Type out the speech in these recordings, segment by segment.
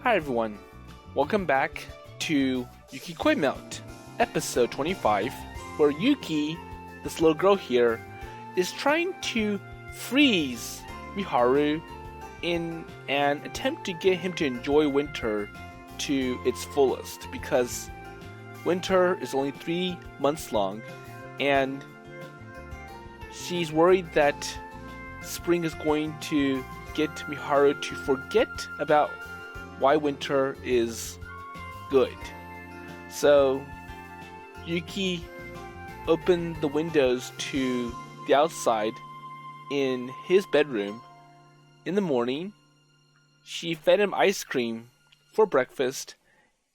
Hi everyone, welcome back to Yukikoi Melt, episode 25, where Yuki, this little girl here, is trying to freeze Miharu in an attempt to get him to enjoy winter to its fullest, because winter is only 3 months long, and she's worried that spring is going to get Miharu to forget about why winter is good. So Yuki opened the windows to the outside in his bedroom. In the morning, she fed him ice cream for breakfast,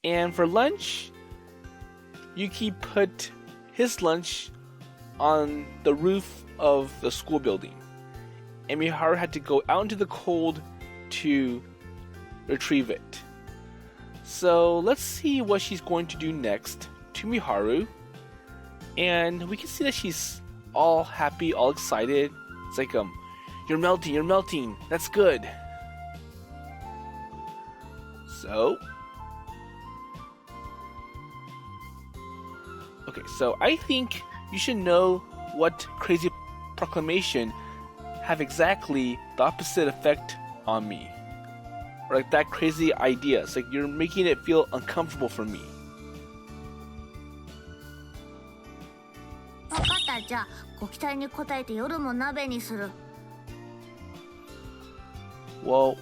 and for lunch, Yuki put his lunch on the roof of the school building, and Miharu had to go out into the cold to retrieve it. So let's see what she's going to do next to Miharu, and we can see that she's all happy, all excited. It's like, you're melting, that's good. So I think you should know what crazy proclamation have exactly the opposite effect on me. Or like that crazy idea. It's like you're making it feel uncomfortable for me. 分かった。じゃあご期待に応えて夜も鍋にする。 Well,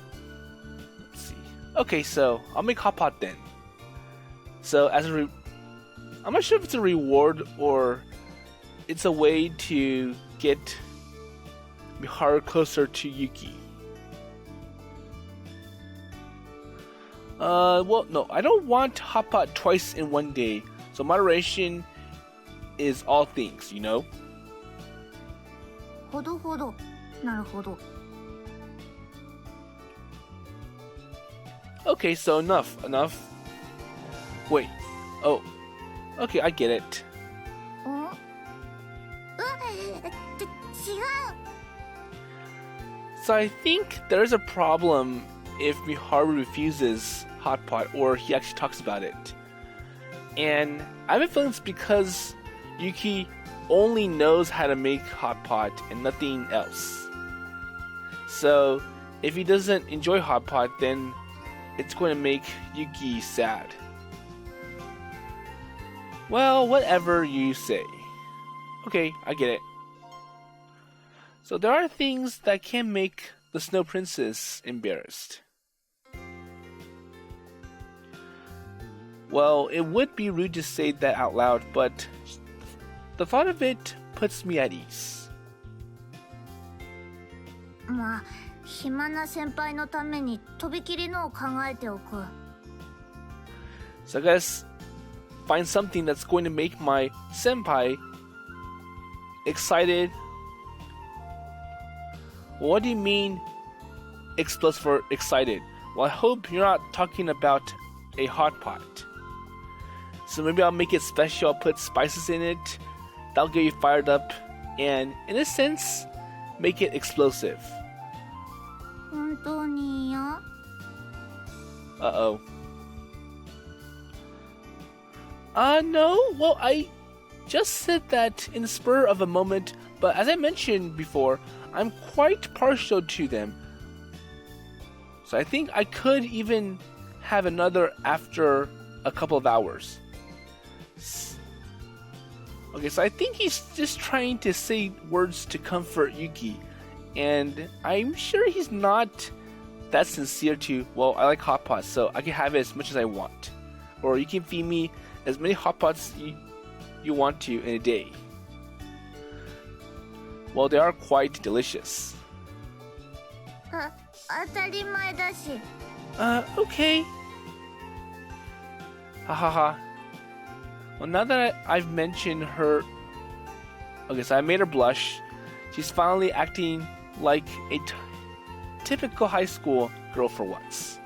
let's see. Okay, so I'll make hot pot then. So I'm not sure if it's a reward or it's a way to get Miharu closer to Yuki. Well, no, I don't want hot pot twice in one day. So moderation is all things, you know? ほどほど。なるほど。 Okay, so enough. Wait. Oh. Okay, I get it. 違う。 So I think there's a problem if Miharu refuses hot pot or he actually talks about it. And I have a feeling it's because Yuki only knows how to make hot pot and nothing else. So if he doesn't enjoy hot pot, then it's going to make Yuki sad. Well, whatever you say. Okay, I get it. So there are things that can make the Snow Princess embarrassed. Well, it would be rude to say that out loud, but the thought of it puts me at ease. まあ、暇な先輩のためにとびきりのを考えておく。 So I guess find something that's going to make my senpai excited. What do you mean explosive for excited? Well, I hope you're not talking about a hot pot. So maybe I'll make it special, I'll put spices in it, that'll get you fired up, and in a sense, make it explosive. 本当に嫌？ Uh-oh. No, well, I just said that in the spur of a moment, but as I mentioned before, I'm quite partial to them. So I think I could even have another after a couple of hours. Okay, so I think he's just trying to say words to comfort Yuki, and I'm sure he's not that sincere to, well, I like hot pots, so I can have it as much as I want. Or you can feed me as many hot pots you want to in a day. Well, they are quite delicious. 当たり前だし。 Okay. Hahaha. Well, now that I've mentioned her... Okay, so I made her blush. She's finally acting like a typical high school girl for once.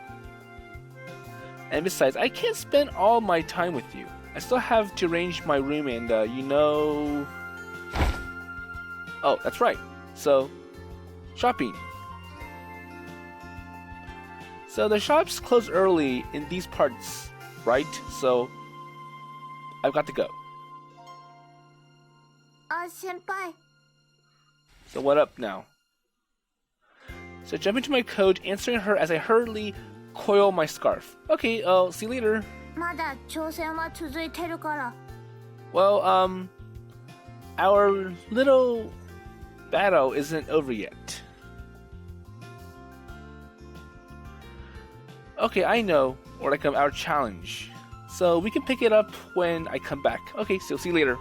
And besides, I can't spend all my time with you. I still have to arrange my room and, Oh, that's right. So, shopping. So the shops close early in these parts, right? So I've got to go. あ、先輩。 So what up now? So jump into my coat, answering her as I hurriedly coil my scarf. Okay, I'll see you later. まだ挑戦は続いてるから。 Well, our little battle isn't over yet. Okay, I know, or like our challenge. So we can pick it up when I come back. Okay, so see you later.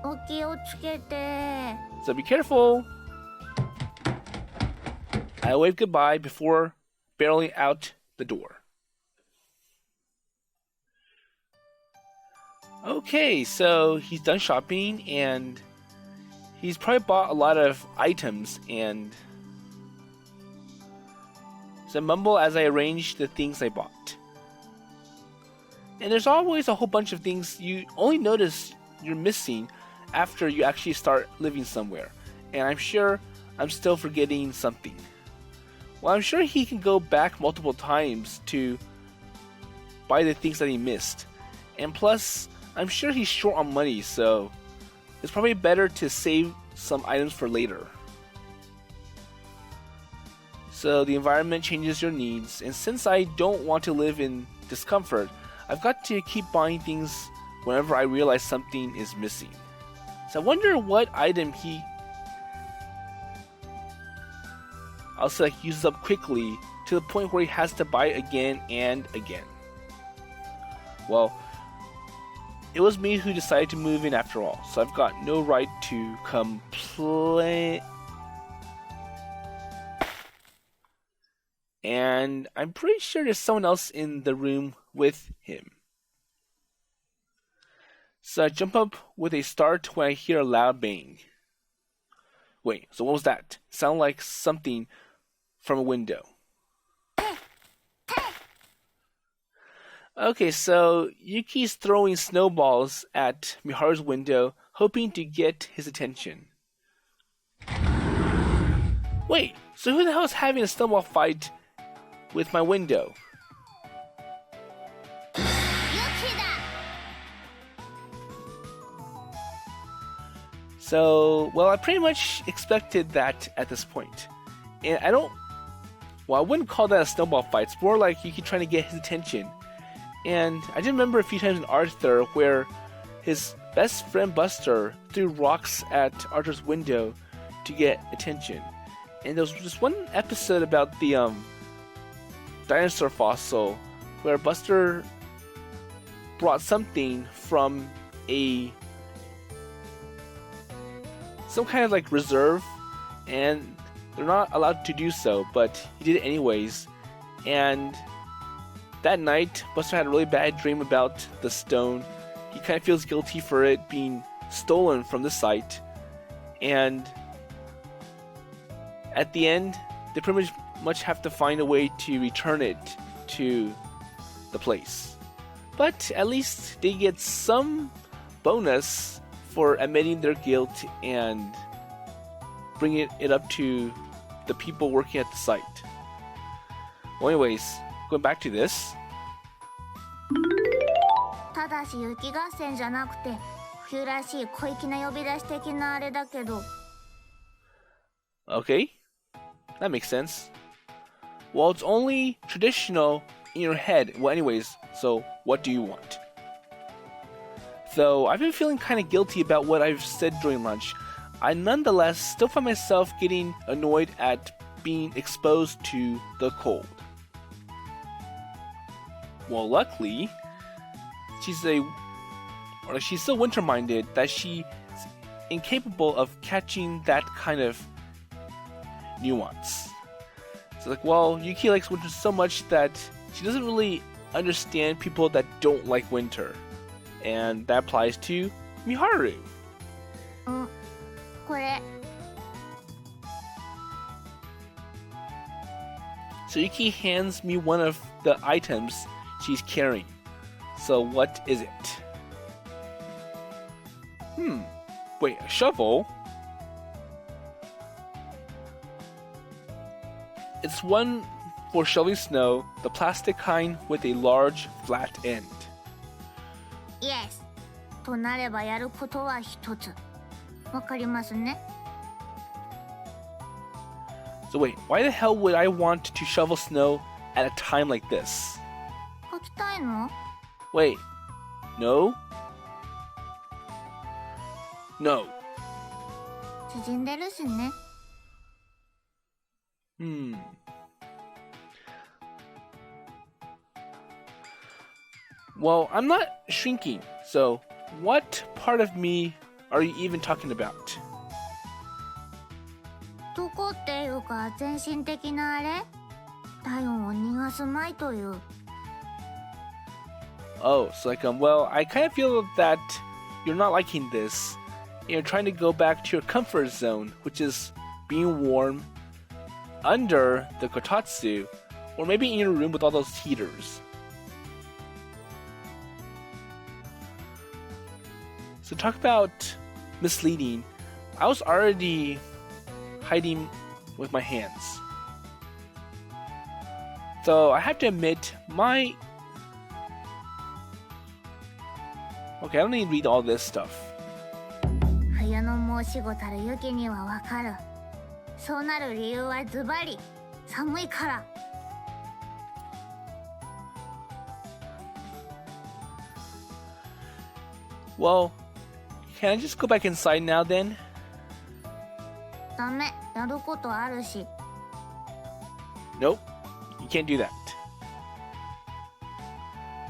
お気をつけて。 So be careful. I wave goodbye before barreling out the door. Okay, so he's done shopping and he's probably bought a lot of items, and so I mumble as I arrange the things I bought. And there's always a whole bunch of things you only notice you're missing after you actually start living somewhere. And I'm sure I'm still forgetting something. Well, I'm sure he can go back multiple times to buy the things that he missed. And plus, I'm sure he's short on money, so it's probably better to save some items for later. So the environment changes your needs, and since I don't want to live in discomfort, I've got to keep buying things whenever I realize something is missing. So I wonder what item he also uses up quickly to the point where he has to buy again and again. Well, it was me who decided to move in after all, so I've got no right to complain. And I'm pretty sure there's someone else in the room with him. So I jump up with a start when I hear a loud bang. Wait, so what was that? Sound like something from a window. Okay, so Yuki's throwing snowballs at Miharu's window, hoping to get his attention. Wait, so who the hell is having a snowball fight with my window? So, well, I pretty much expected that at this point. And I wouldn't call that a snowball fight. It's more like Yuki trying to get his attention. And I did remember a few times in Arthur where his best friend Buster threw rocks at Arthur's window to get attention. And there was just one episode about the dinosaur fossil where Buster brought something from some kind of like reserve, and they're not allowed to do so, but he did it anyways. And that night, Buster had a really bad dream about the stone. He kind of feels guilty for it being stolen from the site. And at the end, they pretty much have to find a way to return it to the place. But at least they get some bonus for admitting their guilt and bringing it up to the people working at the site. Well, anyways, going back to this. ただし雪合戦じゃなくて冬らしい小粋な呼び出し的なあれだけど。 Okay, that makes sense. Well, it's only traditional in your head. Well, anyways, so what do you want? Though I've been feeling kind of guilty about what I've said during lunch, I nonetheless still find myself getting annoyed at being exposed to the cold. Well, luckily, she's so winter-minded that she's incapable of catching that kind of nuance. So like, well, Yuki likes winter so much that she doesn't really understand people that don't like winter. And that applies to Miharu. これ So Yuki hands me one of the items she's carrying. So what is it? Wait, a shovel? It's one for shoveling snow, the plastic kind with a large flat end. Yes. となればやることは一つ。わかりますね。So wait, why the hell would I want to shovel snow at a time like this? 書きたいの？ Wait, no? No. 縮んでるしね。Well, I'm not shrinking, so what part of me are you even talking about? どこっていうか全身的なあれ？体温を逃がすまいという。Oh, so well, I kind of feel that you're not liking this. You're trying to go back to your comfort zone, which is being warm under the kotatsu, or maybe in your room with all those heaters. So talk about misleading. I was already hiding with my hands. So I have to admit, Okay, I don't need to read all this stuff. 冬の申し子たるユキにはわかる。そうなる理由はズバリ寒いから。Well, can I just go back inside now then? ダメ、やることあるし。Nope, you can't do that.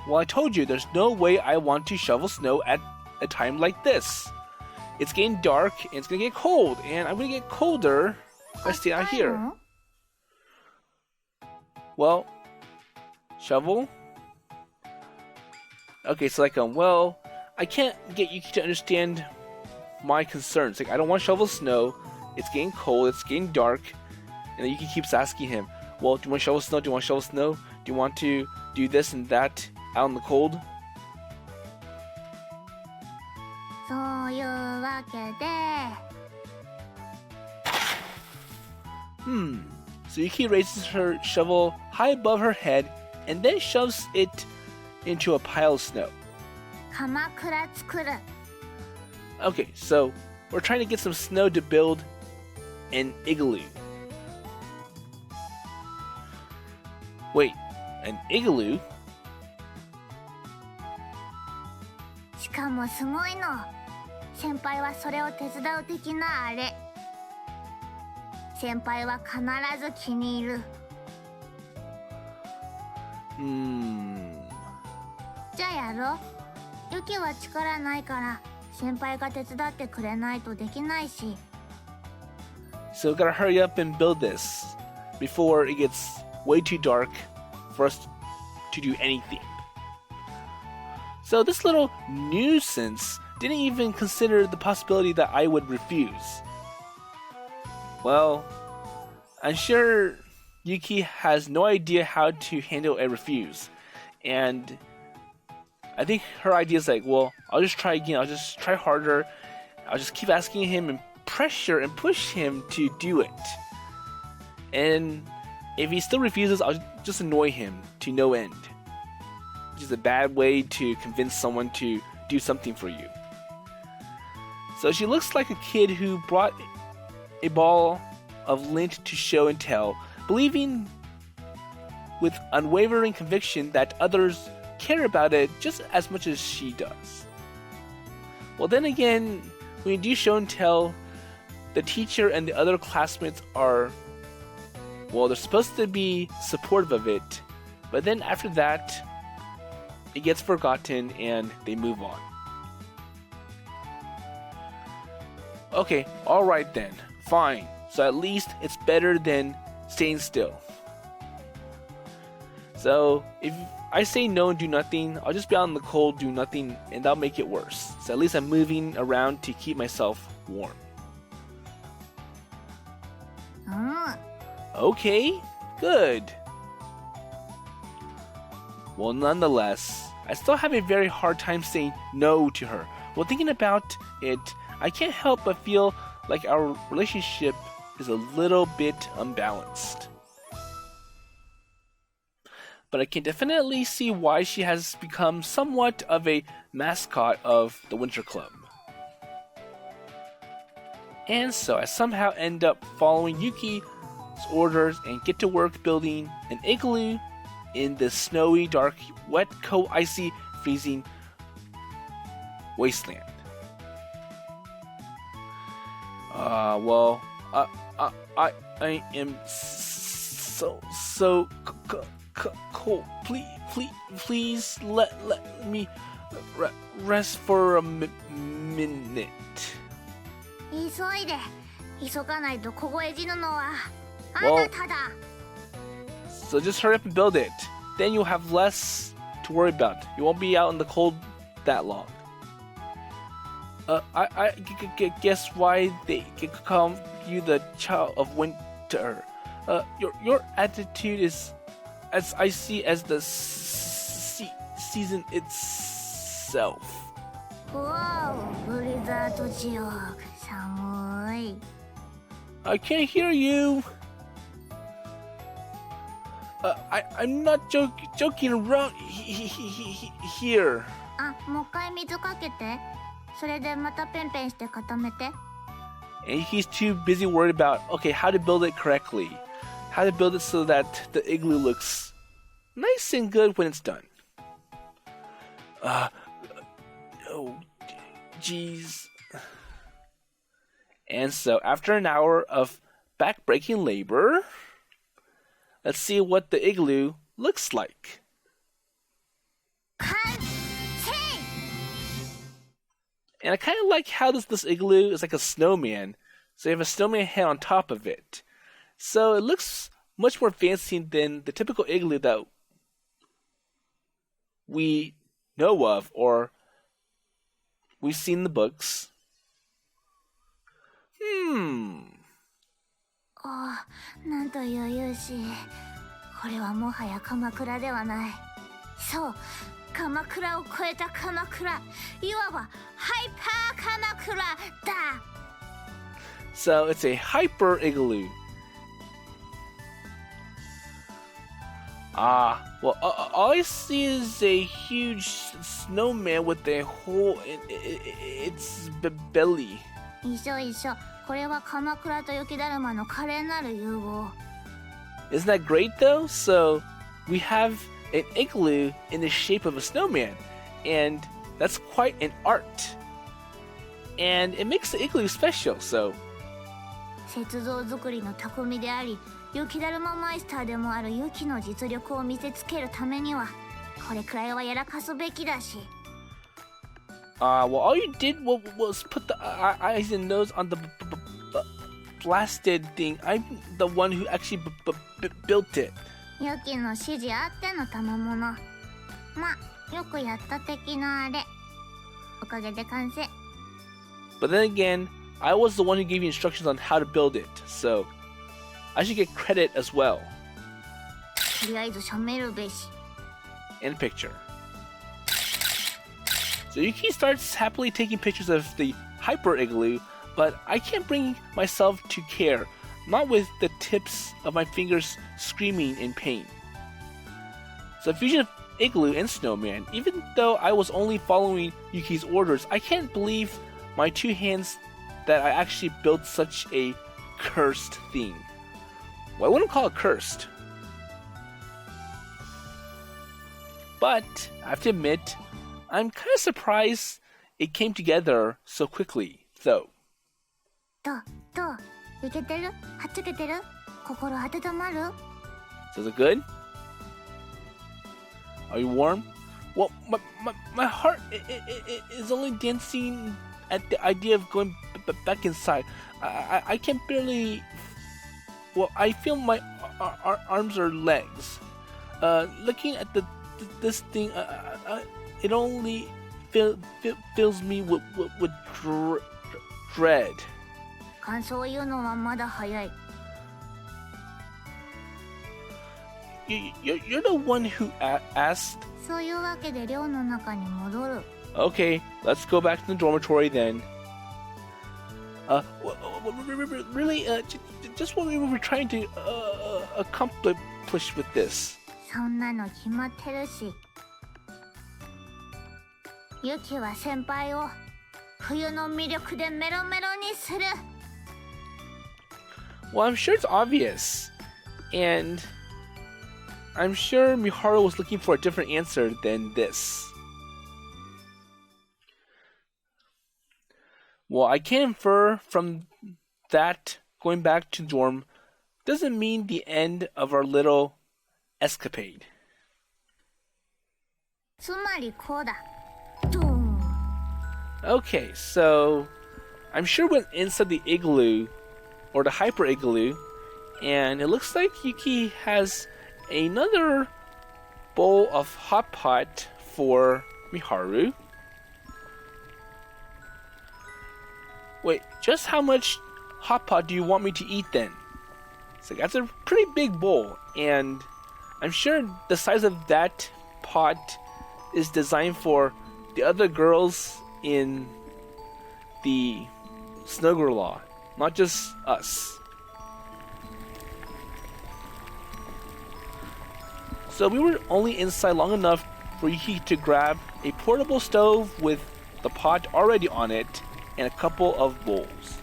Well, I told you there's no way I want to shovel snow at a time like this. It's getting dark and it's gonna get cold, and I'm gonna get colder if I stay out here. Well, shovel? Okay, so well, I can't get Yuki to understand my concerns. I don't want to shovel snow. It's getting cold, it's getting dark. And then Yuki keeps asking him, well, do you want to shovel snow? Do you want to shovel snow? Do you want to do this and that out in the cold? そういうわけで。So Yuki raises her shovel high above her head and then shoves it into a pile of snow. 鎌倉作る。Okay, so we're trying to get some snow to build an igloo. Wait, an igloo? しかもすごいの。先輩はそれを手伝う的なあれ。先輩は必ず気に入る。じゃあやろう。ユキは力ないから先輩が手伝ってくれないとできないし。So we gotta hurry up and build this before it gets way too dark for us to do anything. So this little nuisance didn't even consider the possibility that I would refuse. Well, I'm sure Yuki has no idea how to handle a refuse. And I think her idea is well, I'll just try again. I'll just try harder. I'll just keep asking him and pressure and push him to do it. And if he still refuses, I'll just annoy him to no end. Which is a bad way to convince someone to do something for you. So she looks like a kid who brought a ball of lint to show and tell, believing with unwavering conviction that others care about it just as much as she does. Well, then again, when you do show and tell, the teacher and the other classmates are, well, they're supposed to be supportive of it, but then after that, it gets forgotten and they move on. Okay, alright then, fine. So at least it's better than staying still. So if I say no and do nothing, I'll just be out in the cold, do nothing, and that'll make it worse. So at least I'm moving around to keep myself warm. Okay, good. Well, nonetheless, I still have a very hard time saying no to her. Well, thinking about it, I can't help but feel like our relationship is a little bit unbalanced. but I can definitely see why she has become somewhat of a mascot of the Winter Club. And so I somehow end up following Yuki's orders and get to work building an igloo in the snowy, dark, wet, cold, icy, freezing wasteland. I am so cold. Please let me rest for a minute. 急いで。急がないと凍え死ぬのはあなただ。So just hurry up and build it. Then you'll have less to worry about. You won't be out in the cold that long. I guess why they call you the child of winter. Your attitude is as icy as the season itself. Wow, ブリザード地獄、寒い。I can't hear you. I'm not joking around here. あ、もう一回水かけて。それでまたペンペンして固めて。And he's too busy worried about, okay, how to build it correctly. How to build it so that the igloo looks nice and good when it's done. Oh, jeez. And so, after an hour of back-breaking labor, let's see what the igloo looks like. And I kind of like how this igloo is like a snowman. So you have a snowman head on top of it. So it looks much more fancy than the typical igloo that we know of or we've seen in the books. ああ、なんという勇姿。これはもはや鎌倉ではない。そう、鎌倉を超えた鎌倉。いわばハイパー鎌倉だ。So it's a hyper igloo. Well, all I see is a huge snowman with a hole in its belly. 一緒一緒。これは鎌倉と雪だるまの華麗なる融合。Isn't that great though? So we have an igloo in the shape of a snowman, and that's quite an art. And it makes the igloo special, so. 雪像作りの匠であり、雪だるまマイスターでもあるユキの実力を見せつけるためには、これくらいはやらかすべきだし。Well, all you did was put the eyes and nose on the blasted thing. I'm the one who actually built it. ユキの指示あっての賜物。ま、よくやった的なあれ。おかげで完成。But then again, I was the one who gave you instructions on how to build it, so I should get credit as well. とりあえず写めるべし。And picture. So Yuki starts happily taking pictures of the hyper igloo, but I can't bring myself to care, not with the tips of my fingers screaming in pain. So the fusion of igloo and snowman, even though I was only following Yuki's orders, I can't believe my two hands that I actually built such a cursed thing. Well, I wouldn't call it cursed. But I have to admit, I'm kind of surprised it came together so quickly, though. どういけてる？はっつけてる？心温まる？ So is it good? Are you warm? Well, my heart is only dancing at the idea of going back inside. I can barely... Well, I feel my arms or legs. Looking at this thing, it only fills me with dread. 感想を言うのはまだ早い。You're the one who asked. そういうわけで寮の中に戻る。Okay, let's go back to the dormitory then. Really, just what we were trying to accomplish with this. そんなの決まってるし。ユキは先輩を冬の魅力でメロメロにする。 Well, I'm sure it's obvious. And I'm sure Miharu was looking for a different answer than this. Well, I can infer from that going back to dorm doesn't mean the end of our little escapade. つまりこうだ。ドーン。 Okay, so I'm sure we went inside the igloo or the hyper igloo, and it looks like Yuki has another bowl of hot pot for Miharu. Wait, just how much hot pot do you want me to eat then? So that's a pretty big bowl, and I'm sure the size of that pot is designed for the other girls in the Snowgri-La, not just us. So we were only inside long enough for Yuki to grab a portable stove with the pot already on it and a couple of bowls.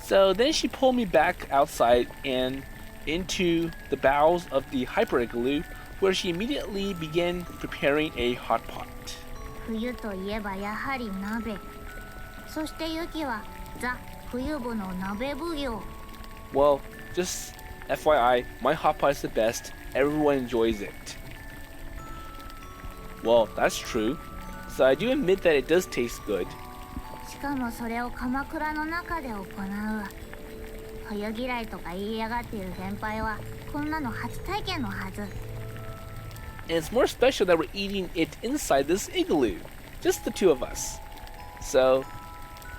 So then she pulled me back outside and into the bowels of the hyper igloo, where she immediately began preparing a hot pot. 冬といえばやはり鍋。そしてユキはザ・冬部の鍋奉行。 Well, just FYI, my hot pot is the best. Everyone enjoys it. Well, that's true. So I do admit that it does taste good. しかもそれを鎌倉の中で行う。冬嫌いとか言いやがっている先輩はこんなの初体験のはず。 And it's more special that we're eating it inside this igloo. Just the two of us. So,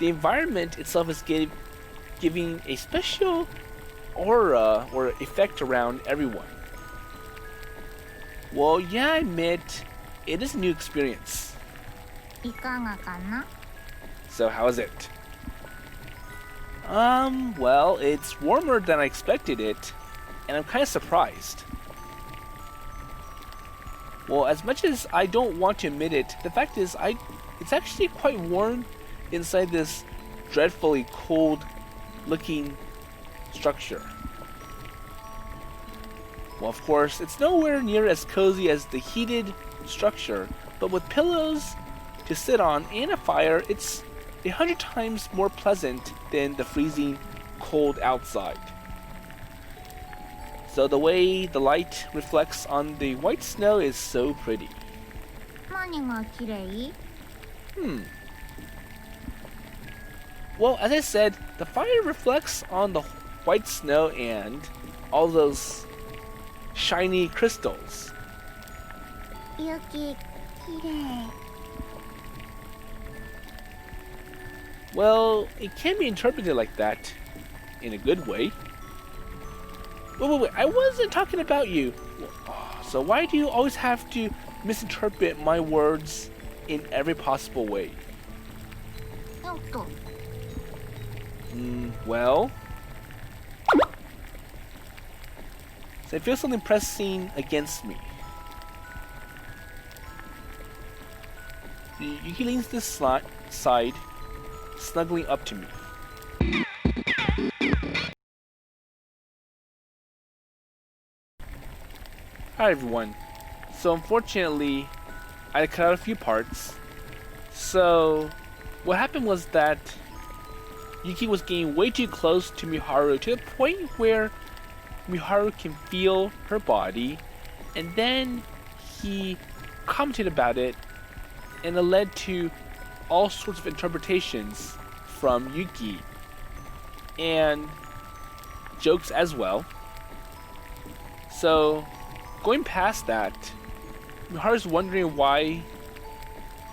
the environment itself is giving a special aura or effect around everyone. Well, yeah, I admit, it is a new experience. いかがかな？ So, how is it? Well, it's warmer than I expected it, and I'm kind of surprised. Well, as much as I don't want to admit it, the fact is it's actually quite warm inside this dreadfully cold looking structure. Well, of course, it's nowhere near as cozy as the heated structure, but with pillows to sit on and a fire, it's 100 times more pleasant than the freezing cold outside. So the way the light reflects on the white snow is so pretty. 何が綺麗？ Well, as I said, the fire reflects on the white snow and all those shiny crystals. ユキ、綺麗。 Well, it can be interpreted like that, in a good way. Wait, I wasn't talking about you. So why do you always have to misinterpret my words in every possible way? よっと。 Well... So I feel something pressing against me. Yuki leans this side, snuggling up to me. Hi everyone. So unfortunately, I cut out a few parts. So what happened was that Yuki was getting way too close to Miharu to the point where Miharu can feel her body, and then he commented about it, and it led to all sorts of interpretations from Yuki and jokes as well. So going past that, Miharu's wondering why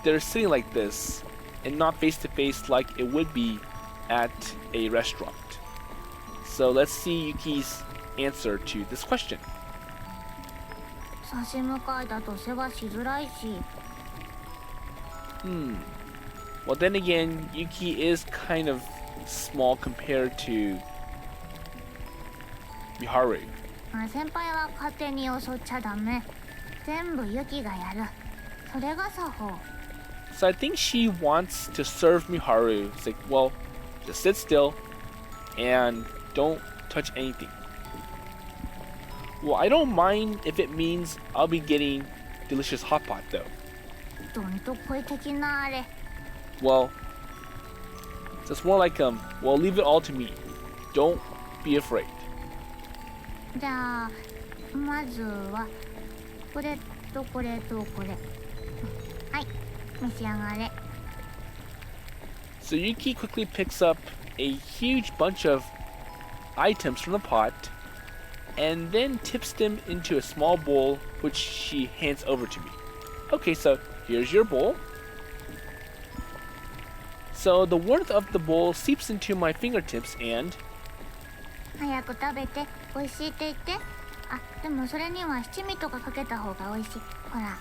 they're sitting like this and not face to face like it would be at a restaurant. So let's see Yuki's answer to this question. 差し向かいだと世話しづらいし。Well, then again, Yuki is kind of small compared to Miharu. 先輩は勝手によそっちゃダメ。全部ユキがやる。それが作法。So I think she wants to serve Miharu. It's like, well, just sit still and don't touch anything. Well, I don't mind if it means I'll be getting delicious hot pot though. どんと声的なあれ。Well, so it's more like, well, leave it all to me. Don't be afraid. じゃあまずはこれとこれとこれ。はい、召し上がれ。So Yuki quickly picks up a huge bunch of items from the pot and then tips them into a small bowl which she hands over to me. Okay, so here's your bowl. So the warmth of the bowl seeps into my fingertips and 早く食べて美味しいって言って。あ、でもそれには七味とかかけた方が美味しい。ほら。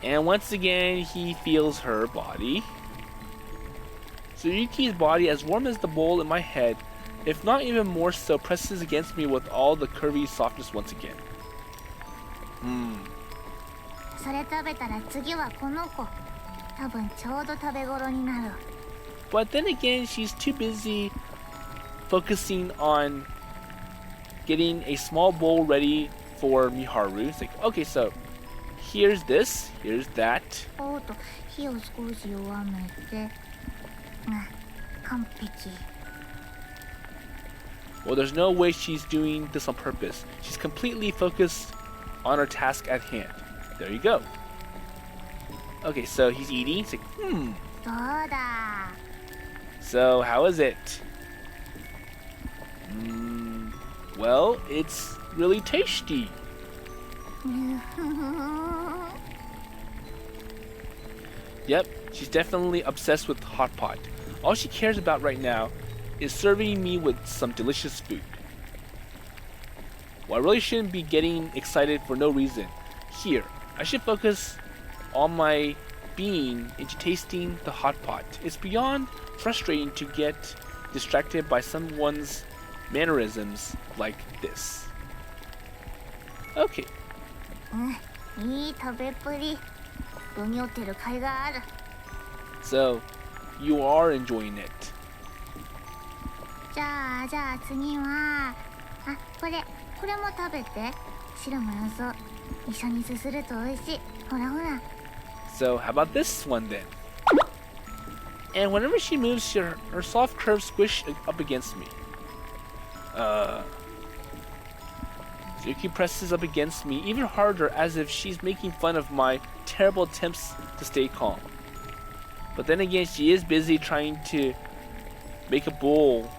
And once again, he feels her body. So Yuki's body, as warm as the bowl in my head, if not even more so, presses against me with all the curvy softness once again. それ食べたら次はこの子。多分ちょうど食べ頃になる。But then again, she's too busy focusing on getting a small bowl ready for Miharu. It's like, okay, so here's this, here's that. おっと、火を少し弱めて。完璧。Well, there's no way she's doing this on purpose. She's completely focused on her task at hand. There you go. Okay, so he's eating. It's like, どうだ。 So how is it? Well, it's really tasty. Yep, she's definitely obsessed with hot pot. All she cares about right now is serving me with some delicious food. Well, I really shouldn't be getting excited for no reason. Here, I should focus all my being into tasting the hot pot. It's beyond frustrating to get distracted by someone's mannerisms like this. Okay. いい食べっぷり。ぶにょってる甲斐がある。 So, you are enjoying it. じゃあ次はこれも食べて。白もよそう。一緒にすすると美味しい。ほらほら。 So, how about this one then? And whenever she moves, her soft curves squish up against me. Yuki presses up against me even harder as if she's making fun of my terrible attempts to stay calm. But then again, she is busy trying to make a bowl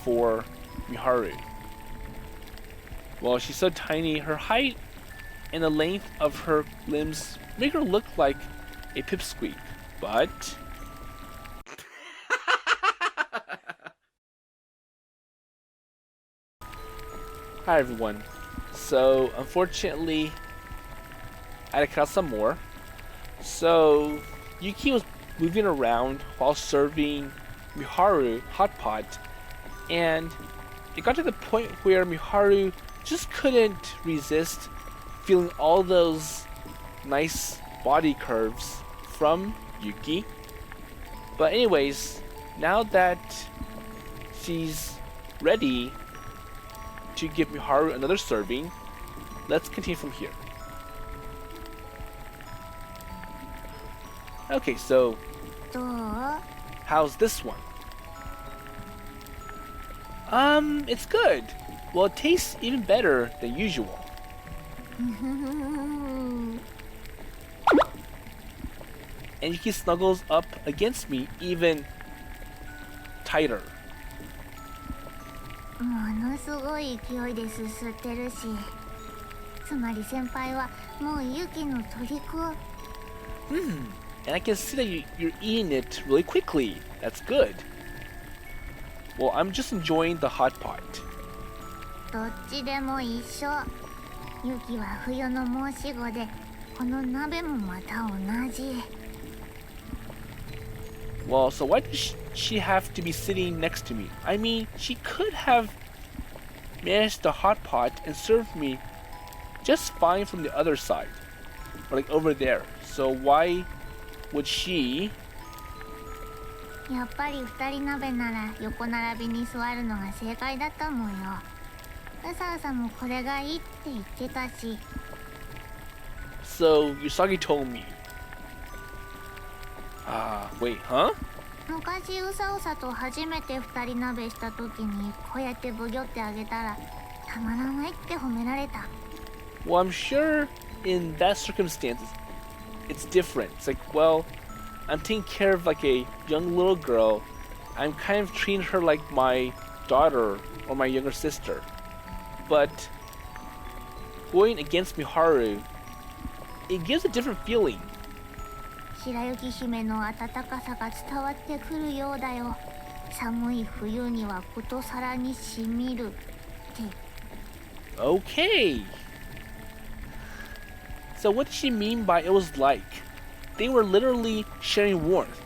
for Miharu. Well, she's so tiny, her height and the length of her limbs make her look like a pipsqueak, but... Hi everyone. So, unfortunately, I had to cut out some more. So, Yuki was moving around while serving Miharu hot pot, and it got to the point where Miharu just couldn't resist feeling all those nice body curves from Yuki. But anyways, now that she's ready to give Miharu another serving, let's continue from here. Okay, so どう？ how's this one? It's good. Well, it tastes even better than usual. And Yuki snuggles up against me even tighter. ものすごい勢いですすってるし。つまり先輩はもうユキの虜。And I can see that you're eating it really quickly. That's good. Well, I'm just enjoying the hot pot. どっちでも一緒。ユキは冬の申し子で、この鍋もまた同じ。 Well, so why does she have to be sitting next to me? I mean, she could have managed the hot pot and served me just fine from the other side, or like over there. So why would she? やっぱり二人鍋なら横並びに座るのが正解だと思うよ。うさうさもこれがいいって言ってたし。 So Usagi told me. Wait, huh? 昔うさうさと初めて二人鍋した時にこうやってブギョってあげたらたまらないって褒められた。 Well, I'm sure in that circumstances, it's different. It's like, well, I'm taking care of like a young little girl. I'm kind of treating her like my daughter or my younger sister. But going against Miharu, it gives a different feeling. 白雪姫の温かさが伝わってくるようだよ。寒い冬にはことさらにしみるって。 Okay. So what did she mean by it was like? They were literally sharing warmth.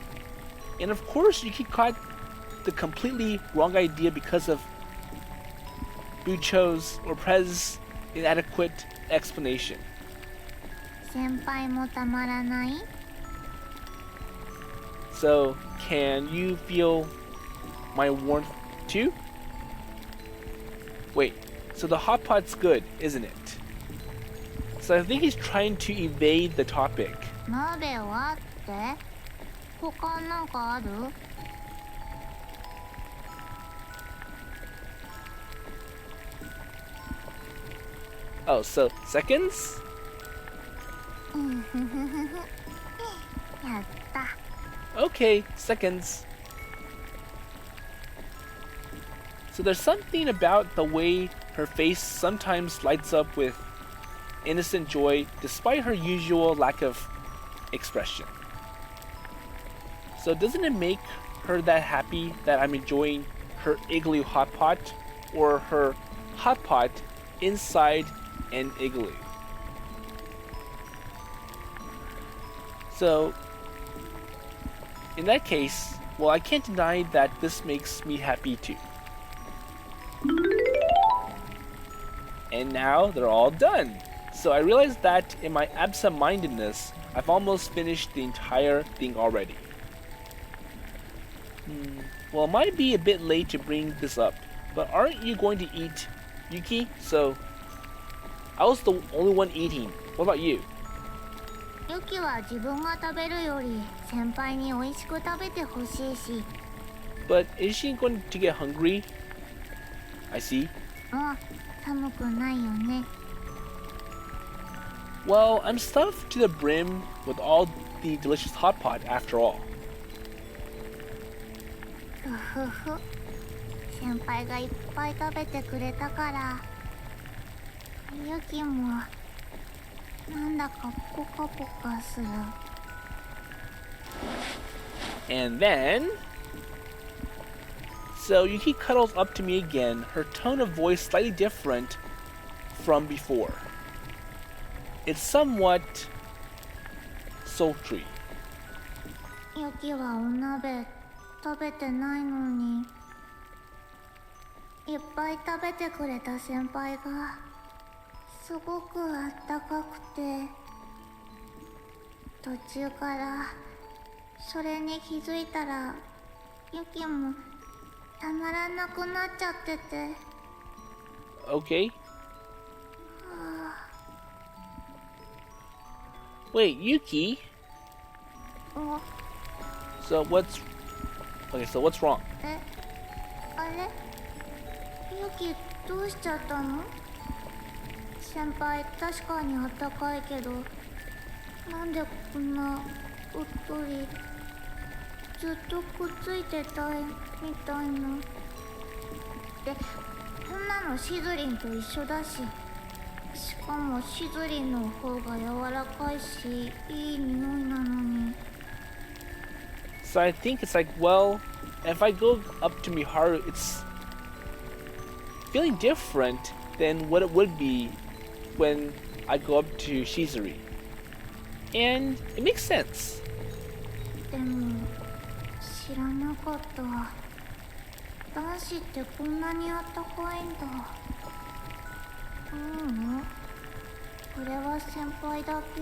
And of course, Yuki caught the completely wrong idea because of Bucho's or Prez's inadequate explanation. 先輩もたまらない？ So, can you feel my warmth too? Wait, so the hot pot's good, isn't it? So I think he's trying to evade the topic. 鍋はって？他なんかある？ Oh, so seconds? やった。 Okay, seconds. So there's something about the way her face sometimes lights up with innocent joy despite her usual lack of expression. So doesn't it make her that happy that I'm enjoying her igloo hot pot or her hot pot inside an igloo? So in that case, well, I can't deny that this makes me happy too. And now they're all done. So I realized that in my absent-mindedness, I've almost finished the entire thing already. Well, it might be a bit late to bring this up, but aren't you going to eat, Yuki? So, I was the only one eating. What about you? ユキは自分が食べるより先輩に美味しく食べてほしいし。 But is she going to get hungry? I see. もう寒くないよね。 Well, I'm stuffed to the brim with all the delicious hot pot after all. ふふふ。先輩がいっぱい食べてくれたから。ユキもなんだかポカポカする。 And then... So Yuki cuddles up to me again, her tone of voice slightly different from before. It's somewhat sultry. ユキはお鍋食べてないのに、いっぱい食べてくれた先輩がすごくあったかくて、途中からそれに気づいたらユキもたまらなくなっちゃってて。 Okay. Wait, Yuki? お、 So what's wrong? え、あれ？ユキどうしちゃったの？先輩確かにあったかいけど、なんでこんなうっとりずっとくっついてたいみたいな。で、こんなのシズリンと一緒だし、しかもシズリンの方が柔らかいしいい匂いなのに。 So I think it's like, well, if I go up to Miharu, it's feeling different than what it would be when I go up to Shizuri. And it makes sense. でも知らなかった。男子ってこんなにあったかいんだ。これは先輩だけ?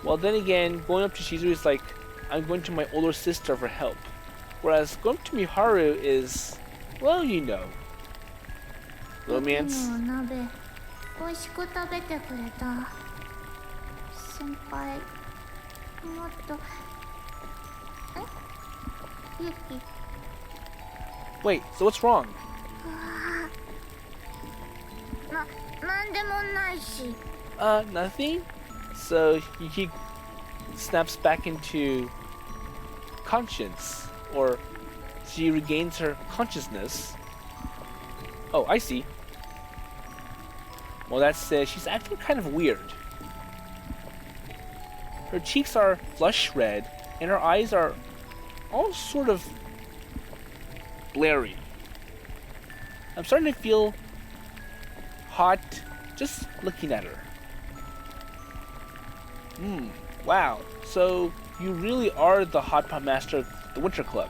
Well, then again, going up to Shizuri is like, I'm going to my older sister for help. Whereas going to Miharu is, well, you know. Romance. ユキのお鍋美味しく食べてくれた。先輩もっとユキ。 Wait, so what's wrong? なんでもないし。Nothing? So Yuki snaps back into conscience, or she regains her consciousness. Oh, I see. Well, that says she's acting kind of weird. Her cheeks are flush red, and her eyes are all sort of blurry. I'm starting to feel hot just looking at her. Wow. So you really are the hot pot master of the Winter Club.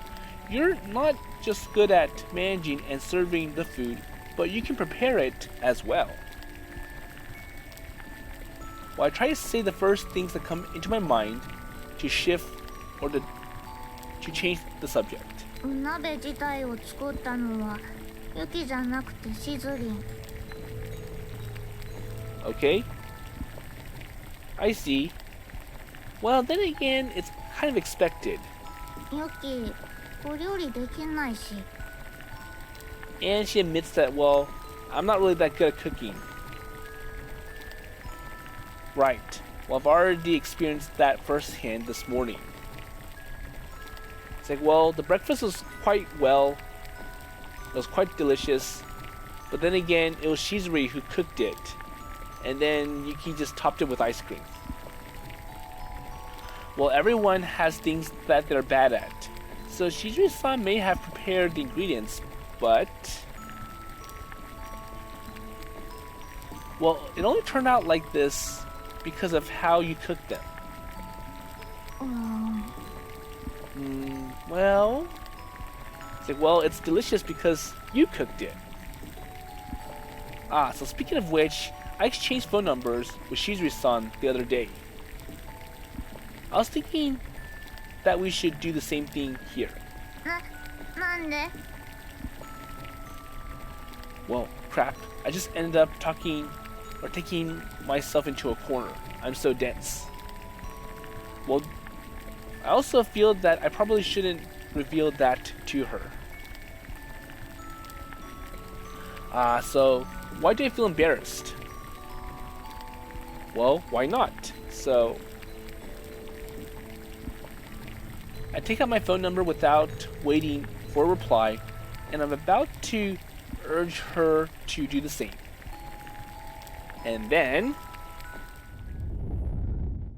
You're not just good at managing and serving the food, but you can prepare it as well. Well, I try to say the first things that come into my mind to shift or to change the subject. 鍋自体を作ったのはユキじゃなくてシズリン。 Okay. I see. Well, then again, it's kind of expected. ユキ、お料理できないし。 And she admits that, well, I'm not really that good at cooking. Right. Well, I've already experienced that firsthand this morning. It's like, well, the breakfast was quite well. It was quite delicious. But then again, it was Shizuri who cooked it. And then Yuki just topped it with ice cream. Well, everyone has things that they're bad at. So Shizuri-san may have prepared the ingredients, but... well, it only turned out like this because of how you cooked them. Well... it's like, well, it's delicious because you cooked it. So speaking of which, I exchanged phone numbers with Shizuri-san the other day. I was thinking that we should do the same thing here. なんで? Well, crap. I just ended up taking myself into a corner. I'm so dense. Well, I also feel that I probably shouldn't reveal that to her. So why do I feel embarrassed? Well, why not? So I take out my phone number without waiting for a reply, and I'm about to urge her to do the same. And then...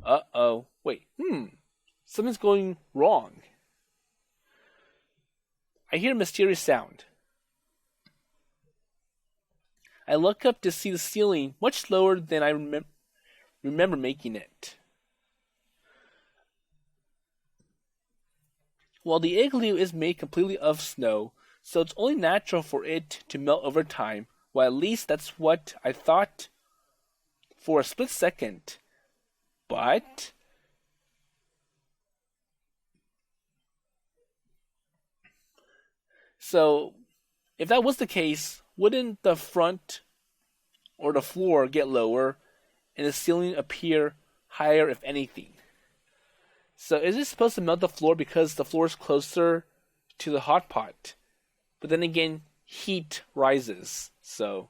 uh-oh. Wait, something's going wrong. I hear a mysterious sound. I look up to see the ceiling much lower than I remember making it. Well, the igloo is made completely of snow, so it's only natural for it to melt over time. Well, at least that's what I thought for a split second. But... so, if that was the case, wouldn't the front or the floor get lower and the ceiling appear higher if anything? So is it supposed to melt the floor because the floor is closer to the hot pot? But then again, heat rises, so...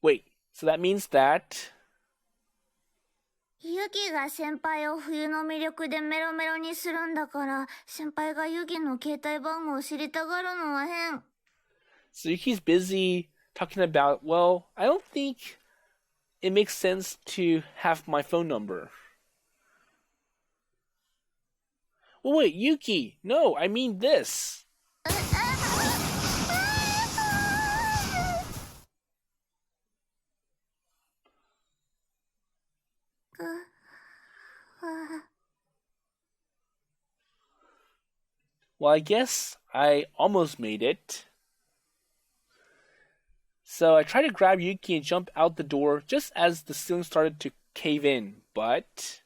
wait, so that means that... ユキが先輩を冬の魅力でメロメロにするんだから、先輩がユキの携帯番号を知りたがるのは変。 So Yuki's busy talking about, well, I don't think it makes sense to have my phone number. Well, wait, Yuki, no, I mean this. Well, I guess I almost made it. So I tried to grab Yuki and jump out the door just as the ceiling started to cave in, but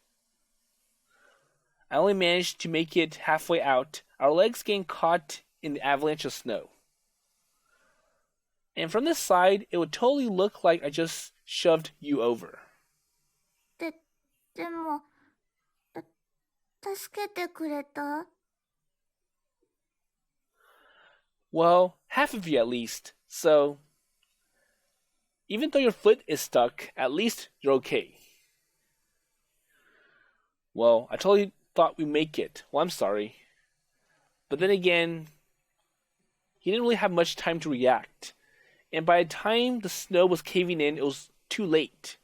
I only managed to make it halfway out, our legs getting caught in the avalanche of snow. And from this side, it would totally look like I just shoved you over. でも、助けてくれた? Well, half of you at least. So, even though your foot is stuck, at least you're okay. Well, I totally thought we'd make it. Well, I'm sorry. But then again, he didn't really have much time to react. And by the time the snow was caving in, it was too late.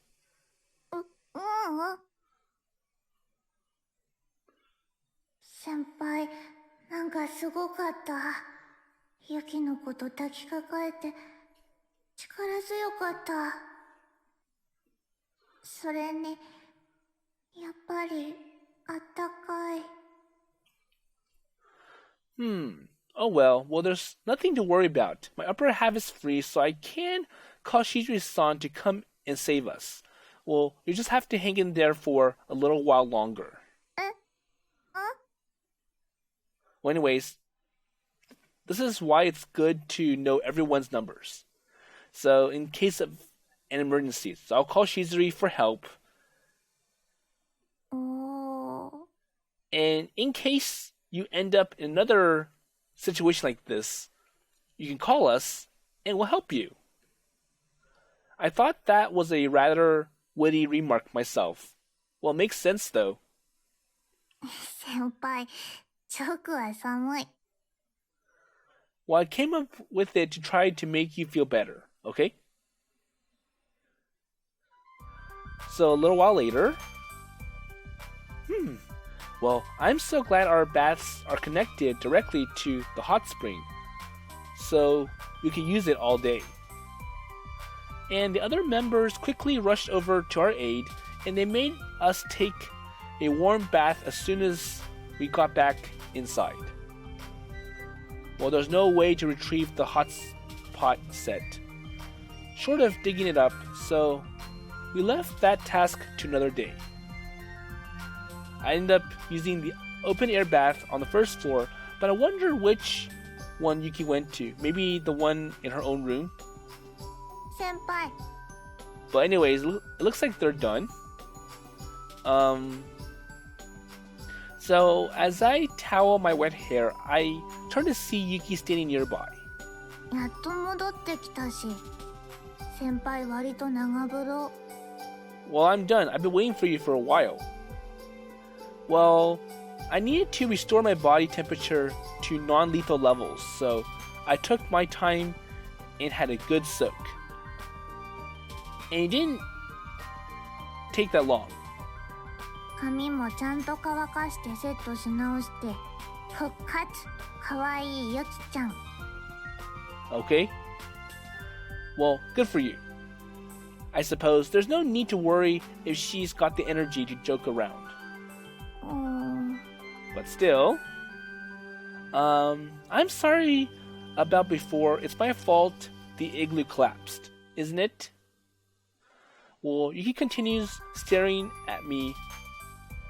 先輩、なんかすごかった。ユキのこと抱きかかえて力強かった。それに、やっぱりあったかい。Oh well, there's nothing to worry about. My upper half is free, so I can call Shizuri-san to come and save us. Well, you just have to hang in there for a little while longer. Well, anyways, this is why it's good to know everyone's numbers. So, in case of an emergency, so I'll call Shizuri for help. And in case you end up in another situation like this, you can call us and we'll help you. I thought that was a rather witty remark myself. Well, it makes sense though. 先輩、チョークは寒い。Well, I came up with it to try to make you feel better, okay? So a little while later... Well, I'm so glad our baths are connected directly to the hot spring, so we can use it all day. And the other members quickly rushed over to our aid, and they made us take a warm bath as soon as we got back inside. Well, there's no way to retrieve the hot pot set, short of digging it up, so we left that task to another day. I ended up using the open air bath on the first floor, but I wonder which one Yuki went to. Maybe the one in her own room? 先輩。 But anyways, it looks like they're done. So as I towel my wet hair, I turn to see Yuki standing nearby. やっと戻ってきたし、先輩割と長風呂。 Well, I'm done. I've been waiting for you for a while. Well, I needed to restore my body temperature to non-lethal levels, so I took my time and had a good soak. And it didn't take that long. 髪もちゃんと乾かしてセットし直して、復活、かわいいユキちゃん。 Okay? Well, good for you. I suppose there's no need to worry if she's got the energy to joke around. But still, I'm sorry about before. It's my fault the igloo collapsed, isn't it? Well, Yuki continues staring at me,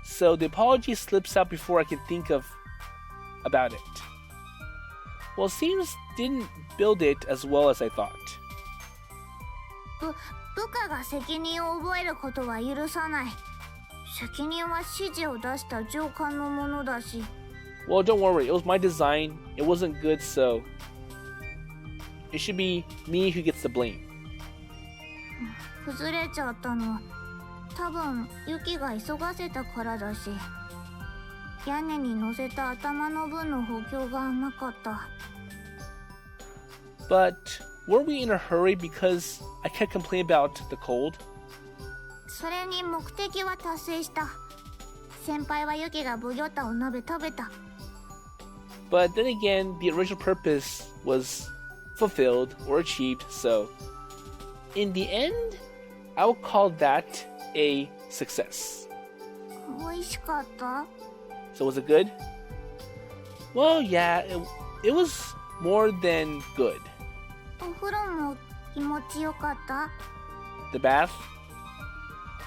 so the apology slips out before I can think about it. Well, it seems didn't build it as well as I thought. 部下が責任を覚えることは許さない。責任は指示を出した上官のものだし。 Well, don't worry. It was my design. It wasn't good, so it should be me who gets the blame. 崩れちゃったの。多分ユキが急がせたからだし。屋根に乗せた頭の分の補強が甘かった。 But were we in a hurry because I kept complaining about the cold? それに目的は達成した。先輩はユキがブギョタお鍋食べた。 But then again, the original purpose was fulfilled or achieved, so in the end, I will call that a success. 美味しかった？ So was it good? Well, yeah, it was more than good. お風呂も気持ちよかった？ The bath?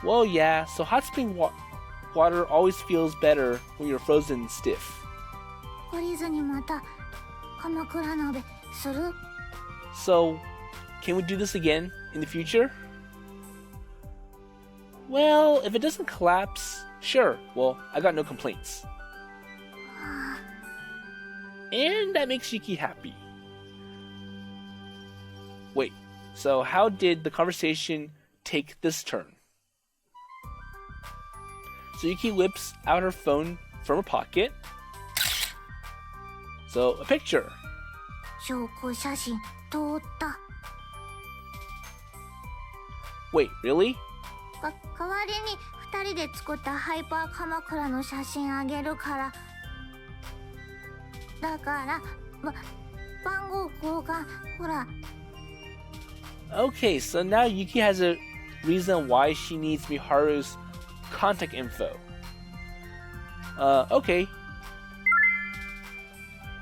Well, yeah, so hot spring water always feels better when you're frozen stiff. 懲りずにまた鎌倉鍋する？ So, can we do this again in the future? Well, if it doesn't collapse, sure. Well, I got no complaints. And that makes Yuki happy. Wait, so how did the conversation take this turn? So Yuki whips out her phone from her pocket. So, a picture. 証拠写真撮った。 Wait, really? 代わりに2人で作ったハイパー鎌倉の写真あげるから。だから番号交換ほら。 Okay, so now Yuki has a reason why she needs Miharu's contact info. Okay.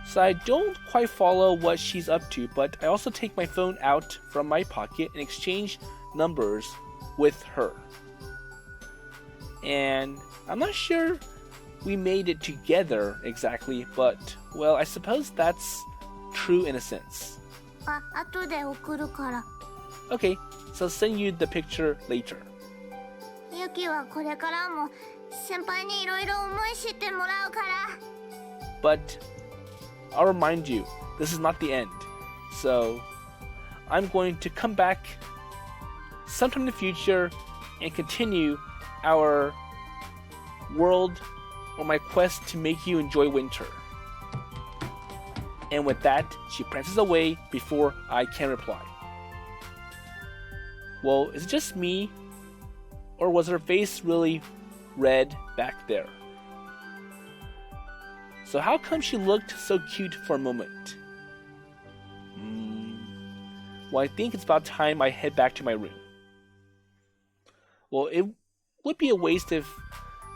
So I don't quite follow what she's up to, but I also take my phone out from my pocket and exchange numbers with her. And I'm not sure we made it together exactly, but, well, I suppose that's true in a sense. 後で送るから。 Okay, so I'll send you the picture later. ユキはこれからも先輩にいろいろ思い知ってもらうから。 But I'll remind you, this is not the end. So I'm going to come back sometime in the future and continue our world or my quest to make you enjoy winter. And with that, she prances away before I can reply. Well, is it just me? Or was her face really red back there? So how come she looked so cute for a moment? Well, I think it's about time I head back to my room. Well, it would be a waste of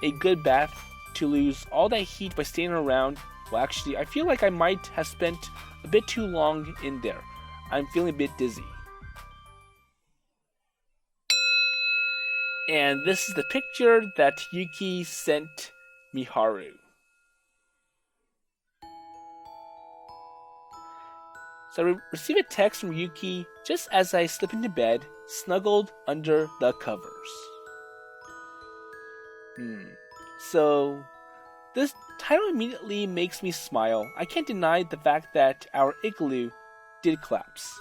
a good bath to lose all that heat by staying around. Well, actually, I feel like I might have spent a bit too long in there. I'm feeling a bit dizzy. And this is the picture that Yuki sent Miharu. So I receive a text from Yuki just as I slip into bed, snuggled under the covers. So this title immediately makes me smile. I can't deny the fact that our igloo did collapse.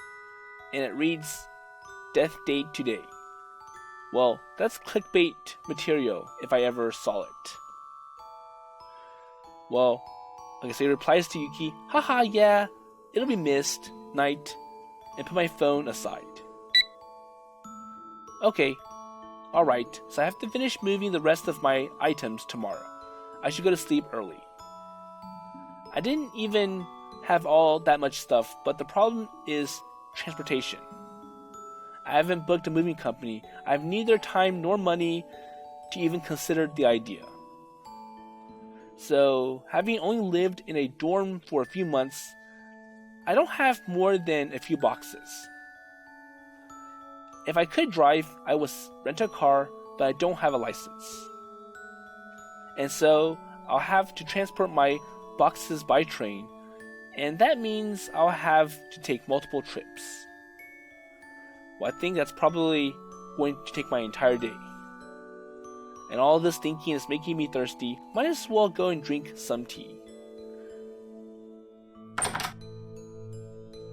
And it reads, Death Date Today. Well, that's clickbait material if I ever saw it. Well, like I say, replies to Yuki, haha, yeah, it'll be missed, night, and put my phone aside. Okay, alright, so I have to finish moving the rest of my items tomorrow. I should go to sleep early. I didn't even have all that much stuff, but the problem is transportation. I haven't booked a moving company. I have neither time nor money to even consider the idea. So, having only lived in a dorm for a few months, I don't have more than a few boxes. If I could drive, I would rent a car, but I don't have a license. And so, I'll have to transport my boxes by train, and that means I'll have to take multiple trips. Well, I think that's probably going to take my entire day. And all this thinking is making me thirsty. Might as well go and drink some tea.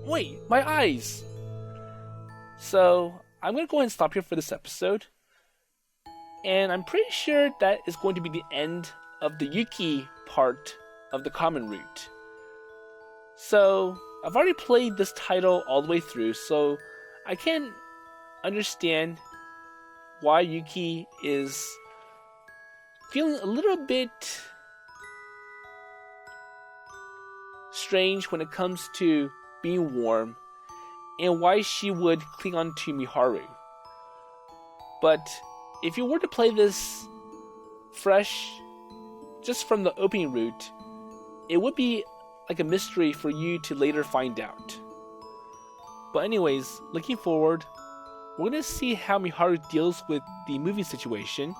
Wait, my eyes! So, I'm going to go ahead and stop here for this episode. And I'm pretty sure that is going to be the end of the Yuki part of the common route. So, I've already played this title all the way through, so I can understand why Yuki is feeling a little bit strange when it comes to being warm, and why she would cling on to Miharu. But if you were to play this fresh, just from the opening route, it would be like a mystery for you to later find out. But anyways, looking forward, we're going to see how Miharu deals with the moving situation.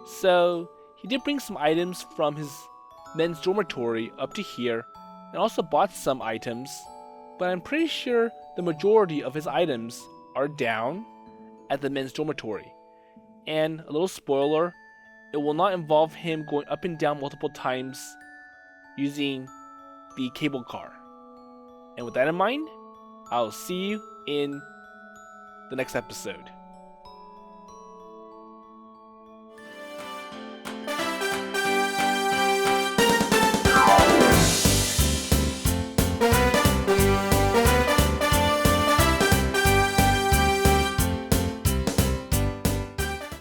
So, he did bring some items from his men's dormitory up to here, and also bought some items, but I'm pretty sure the majority of his items are down at the men's dormitory. And a little spoiler, it will not involve him going up and down multiple times using the cable car. And with that in mind, I'll see you in the next episode.